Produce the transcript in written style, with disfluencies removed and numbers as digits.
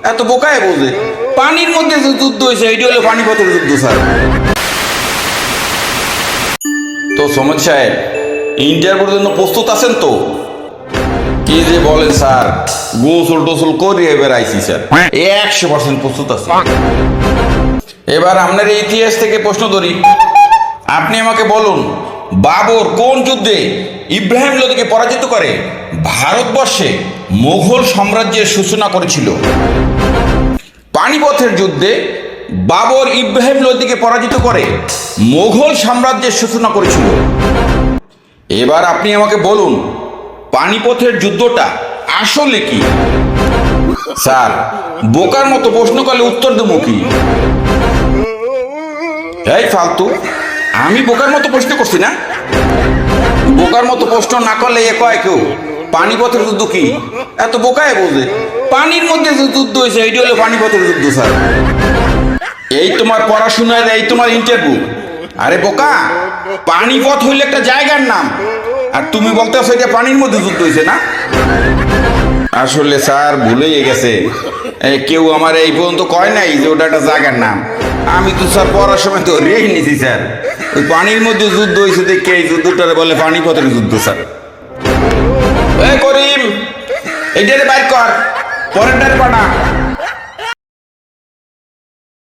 এত বোকায় বোঝে পানির মধ্যে যে যুদ্ধ হয়েছে এটি হলো পানিপথের যুদ্ধ স্যার। তো সমাজ সাহেব ইন্টারভিউর জন্য প্রস্তুত আছেন তো? কি যে বলেন স্যার, গোসল টোসল করে এবার আইসি স্যার, 100% প্রস্তুত আছে। এবার আপনার এই ইতিহাস থেকে প্রশ্ন ধরি, আপনি আমাকে বলুন বাবর কোন যুদ্ধে ইব্রাহিম লোদিকে পরাজিত করে ভারতবর্ষে মুঘল সাম্রাজ্যের সূচনা করেছিল? পানিপথের যুদ্ধে বাবর ইব্রাহিম লোদিকে পরাজিত করে মুঘল সাম্রাজ্যের সূচনা করেছিল। এবার আপনি আমাকে বলুন পানিপথের যুদ্ধটা আসলে কি? স্যার বোকার মতো প্রশ্ন করলে উত্তর দেবো কি? এই ফালতু, আমি বোকার মতো প্রশ্ন করছি না? বোকার মতো প্রশ্ন না করলে এ কয় কেউ পানিপথের যুদ্ধ কি? এত বোকায় বোঝে পানির মধ্যে যে যুদ্ধ হয়েছে এটি হলো পানিপথের যুদ্ধ স্যার। এই তোমার পড়াশোনার, এই তোমার ইন্টারভিউ। আরে বোকা, পানিপথ হইলে একটা জায়গার নাম, আর তুমি বলতেছো এটা পানির মধ্যে যুদ্ধ হয়েছে না? আসলে স্যার ভুলেই গেছে, কেউ আমার এই পর্যন্ত কয় নাই যে ওটা একটা জায়গার নাম। আমি তো স্যার পড়ার সময় তো রেখে নিছি স্যার, ওই পানির মধ্যে যুদ্ধ হয়েছে দেখে এই যুদ্ধটারে বলে পানিপথের যুদ্ধ স্যার। এই করিম, এইটারে বাইর কর, পরেরটারে পাঠা।